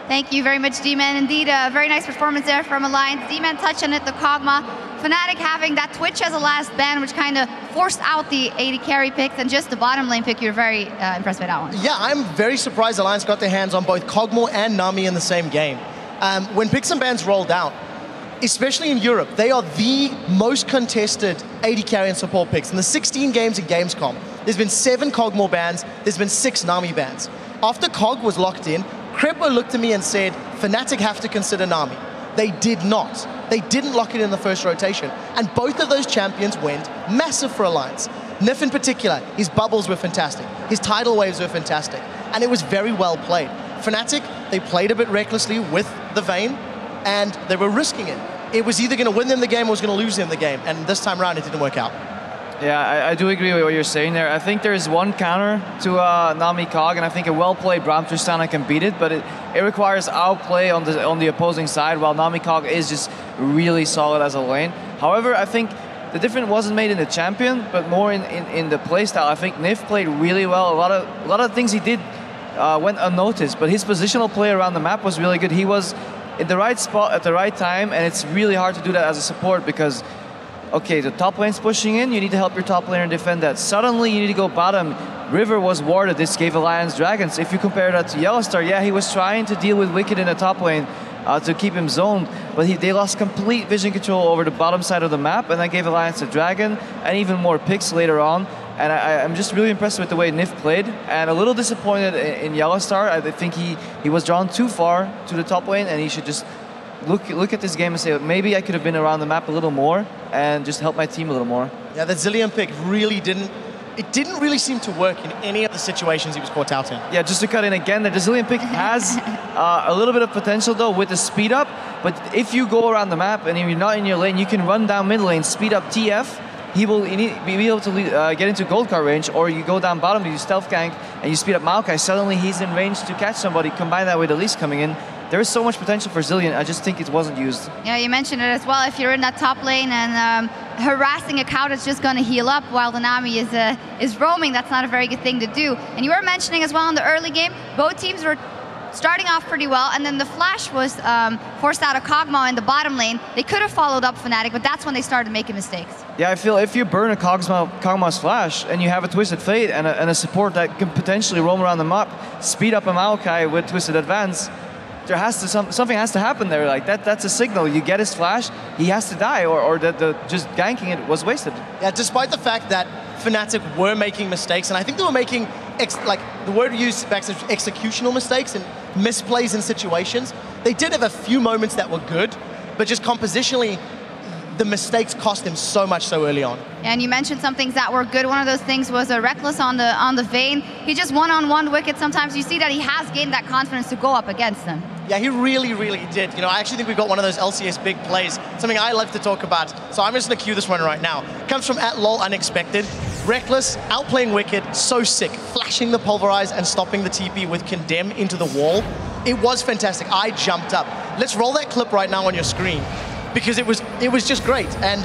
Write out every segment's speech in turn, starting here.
Thank you very much, D-Man. Indeed, a very nice performance there from Alliance. D-Man touched on it, the Kog'Maw. Fnatic having that Twitch as a last ban, which kind of forced out the AD carry picks, and just the bottom lane pick, you're very impressed by that one. Yeah, I'm very surprised Alliance got their hands on both Kog'Maw and Nami in the same game. When picks and bans rolled out, especially in Europe, they are the most contested AD carry and support picks. In the 16 games in GamesCom, there's been 7 Kog'Maw bans, there's been 6 Nami bans. After Kog was locked in, Krepo looked at me and said, Fnatic have to consider Nami. They did not. They didn't lock it in the first rotation. And both of those champions went massive for Alliance. Nif in particular, his bubbles were fantastic. His tidal waves were fantastic. And it was very well played. Fnatic, they played a bit recklessly with the Vayne, and they were risking it. It was either going to win them the game or was going to lose them the game. And this time around, it didn't work out. Yeah, I do agree with what you're saying there. I think there is one counter to Nami Kog, and I think a well-played Braum Tristana can beat it, but it requires outplay on the opposing side, while Nami Kog is just really solid as a lane. However, I think the difference wasn't made in the champion, but more in the playstyle. I think Nif played really well. A lot of things he did went unnoticed, but his positional play around the map was really good. He was in the right spot at the right time, and it's really hard to do that as a support because okay, the top lane's pushing in, you need to help your top laner defend that. Suddenly you need to go bottom. River was warded, this gave Alliance Dragons. If you compare that to Yellowstar, yeah, he was trying to deal with Wicked in the top lane to keep him zoned, but they lost complete vision control over the bottom side of the map, and that gave Alliance a Dragon, and even more picks later on. And I'm just really impressed with the way Nif played, and a little disappointed in Yellowstar. I think he was drawn too far to the top lane, and he should just look at this game and say, maybe I could have been around the map a little more and just help my team a little more. Yeah, the Zilean pick really didn't really seem to work in any of the situations he was caught out in. Yeah, just to cut in again, the Zilean pick has a little bit of potential though with the speed up, but if you go around the map and you're not in your lane, you can run down mid lane, speed up TF, he will be able to get into gold card range, or you go down bottom, you stealth gank, and you speed up Maokai, suddenly he's in range to catch somebody, combine that with Elise coming in. There is so much potential for Zilean, I just think it wasn't used. Yeah, you mentioned it as well. If you're in that top lane and harassing a cow that's just going to heal up while the Nami is roaming, that's not a very good thing to do. And you were mentioning as well in the early game, both teams were starting off pretty well, and then the flash was forced out of Kog'Maw in the bottom lane. They could have followed up Fnatic, but that's when they started making mistakes. Yeah, I feel if you burn a Kog'Maw's flash and you have a Twisted Fate and a support that can potentially roam around the map, speed up a Maokai with Twisted Advance, there has to something has to happen there. Like that's a signal. You get his flash, he has to die, or just ganking it was wasted. Yeah, despite the fact that Fnatic were making mistakes, and I think they were making like the word used back to executional mistakes and misplays in situations. They did have a few moments that were good, but just compositionally, the mistakes cost him so much so early on. And you mentioned some things that were good. One of those things was a Reckless on the Vayne. He just one-on-one Wicked. Sometimes you see that he has gained that confidence to go up against them. Yeah, he really, really did. You know, I actually think we've got one of those LCS big plays, something I love to talk about. So I'm just going to cue this one right now. Comes from @LOLUnexpected. Reckless, outplaying Wicked, so sick. Flashing the Pulverize and stopping the TP with Condemn into the wall. It was fantastic. I jumped up. Let's roll that clip right now on your screen, because it was just great. And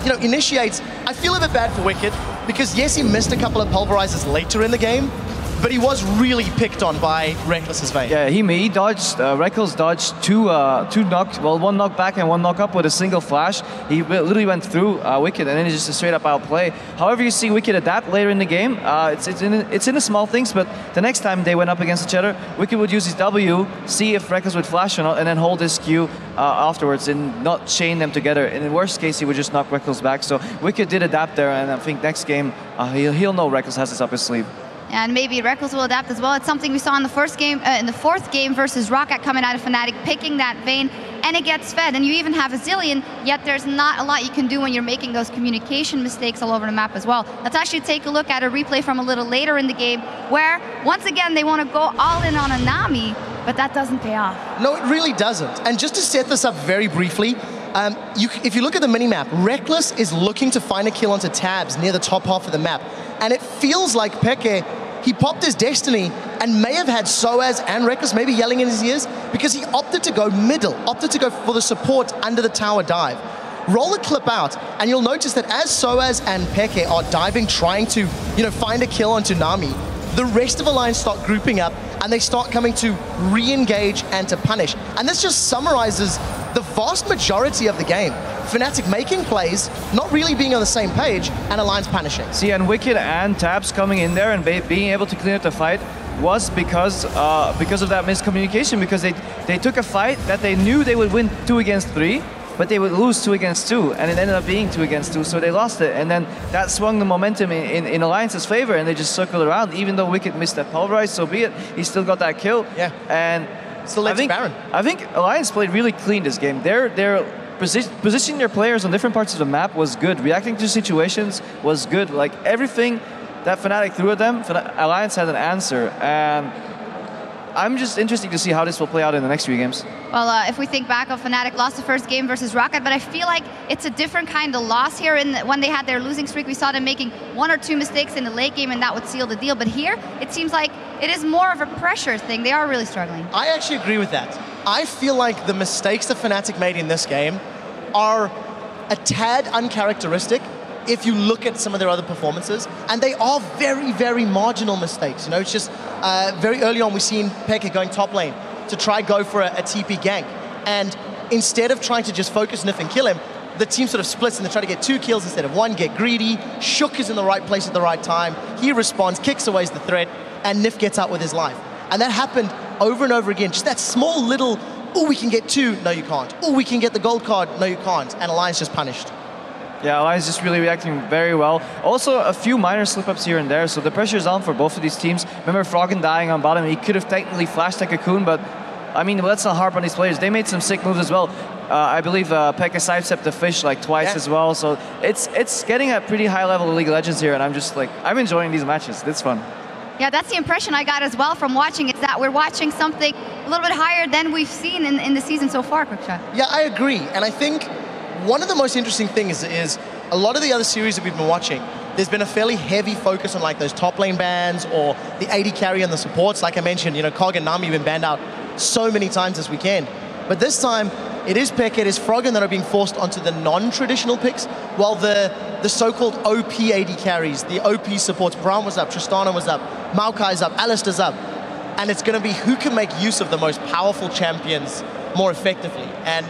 you know, Initiates, I feel a bit bad for Wicked, because yes, he missed a couple of Pulverizers later in the game, but he was really picked on by Reckless's Vayne. Yeah, he dodged, Reckless dodged two knocks, well, one knock back and one knock up with a single flash. He literally went through Wicked, and then it's just a straight up outplay. However, you see Wicked adapt later in the game. It's in the small things, but the next time they went up against each other, Wicked would use his W, see if Reckless would flash or not, and then hold his Q afterwards and not chain them together. And in the worst case, he would just knock Reckless back. So Wicked did adapt there, and I think next game, he'll know Reckless has this up his sleeve. And maybe Reckless will adapt as well. It's something we saw in the first game, in the fourth game versus Rocket coming out of Fnatic, picking that Vayne, and it gets fed. And you even have a Zilean, yet there's not a lot you can do when you're making those communication mistakes all over the map as well. Let's actually take a look at a replay from a little later in the game, where, once again, they want to go all in on a Nami, but that doesn't pay off. No, it really doesn't. And just to set this up very briefly, if you look at the minimap, Reckless is looking to find a kill onto tabs near the top half of the map. And it feels like Peke, he popped his Destiny and may have had Soaz and Reckless maybe yelling in his ears, because he opted to go middle, opted to go for the support under the tower dive. Roll the clip out, and you'll notice that as Soaz and Peke are diving, trying to find a kill onto Nami, the rest of Alliance start grouping up and they start coming to re-engage and to punish. And this just summarizes the vast majority of the game. Fnatic making plays, not really being on the same page, and Alliance punishing. See, and Wicked and Tabs coming in there and being able to clean up the fight was because of that miscommunication, because they took a fight that they knew they would win 2 against 3, but they would lose 2 against 2, and it ended up being 2 against 2, so they lost it. And then that swung the momentum in Alliance's favor, and they just circled around. Even though Wicked missed that pulverize, so be it. He still got that kill. Yeah. And still led to Baron. I think Alliance played really clean this game. They're positioning their players on different parts of the map was good. Reacting to situations was good. Like everything that Fnatic threw at them, Alliance had an answer. And I'm just interested to see how this will play out in the next 3 games. Well, if we think back of Fnatic lost the first game versus Rocket, but I feel like it's a different kind of loss here. When they had their losing streak, we saw them making 1 or 2 mistakes in the late game, and that would seal the deal. But here, it seems like it is more of a pressure thing. They are really struggling. I actually agree with that. I feel like the mistakes that Fnatic made in this game are a tad uncharacteristic if you look at some of their other performances, and they are very, very marginal mistakes. You know, it's just very early on we've seen Pekka going top lane to try go for a TP gank, and instead of trying to just focus Nif and kill him, the team sort of splits and they try to get 2 kills instead of 1, get greedy. Shook is in the right place at the right time. He responds, kicks away the threat, and Nif gets out with his life. And that happened over and over again. Just that small little, oh, we can get 2, no you can't. Oh, we can get the gold card, no you can't. And Alliance just punished. Yeah, Alliance just really reacting very well. Also, a few minor slip-ups here and there, so the pressure is on for both of these teams. Remember Froggen dying on bottom, he could have technically flashed that Cocoon, but I mean, let's not harp on these players. They made some sick moves as well. I believe Pekka sidestepped the fish like twice as well, so it's getting a pretty high level of League of Legends here, and I'm just like, I'm enjoying these matches. It's fun. Yeah, that's the impression I got as well from watching, is that we're watching something a little bit higher than we've seen in the season so far, Quickshot. Yeah, I agree, and I think one of the most interesting things is a lot of the other series that we've been watching, there's been a fairly heavy focus on like those top lane bans or the AD carry and the supports. Like I mentioned, you know, Kog and Nami have been banned out so many times this weekend. But this time, it is Pekka, it is Froggen that are being forced onto the non-traditional picks, while the so-called OP AD carries, the OP supports, Braum was up, Tristana was up, Maokai's up, Alistair's up. And it's going to be who can make use of the most powerful champions more effectively. And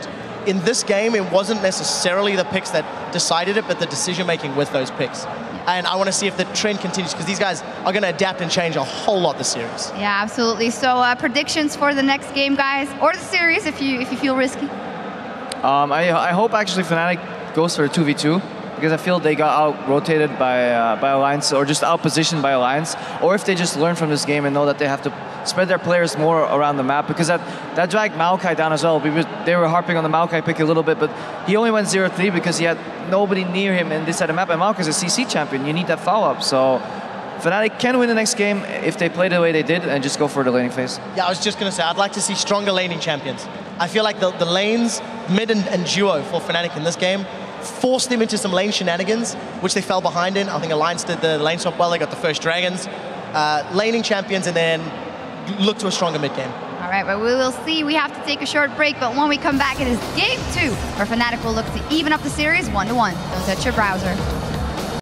in this game, it wasn't necessarily the picks that decided it, but the decision-making with those picks. And I want to see if the trend continues, because these guys are going to adapt and change a whole lot this series. Yeah, absolutely. So predictions for the next game, guys, or the series, if you feel risky. I hope actually Fnatic goes for a 2v2, because I feel they got out-rotated by Alliance, or just out-positioned by Alliance, or if they just learn from this game and know that they have to spread their players more around the map, because that dragged Maokai down as well. They were harping on the Maokai pick a little bit, but he only went 0-3 because he had nobody near him in this side of the map, and Maokai's a CC champion. You need that follow-up, so Fnatic can win the next game if they play the way they did and just go for the laning phase. Yeah, I was just going to say, I'd like to see stronger laning champions. I feel like the lanes, mid and duo for Fnatic in this game, forced them into some lane shenanigans, which they fell behind in. I think Alliance did the lane swap well, they got the first dragons. Laning champions, and then look to a stronger mid game. All right, but we will see. We have to take a short break, but when we come back, it is game 2, where Fnatic will look to even up the series 1-1. Don't touch your browser.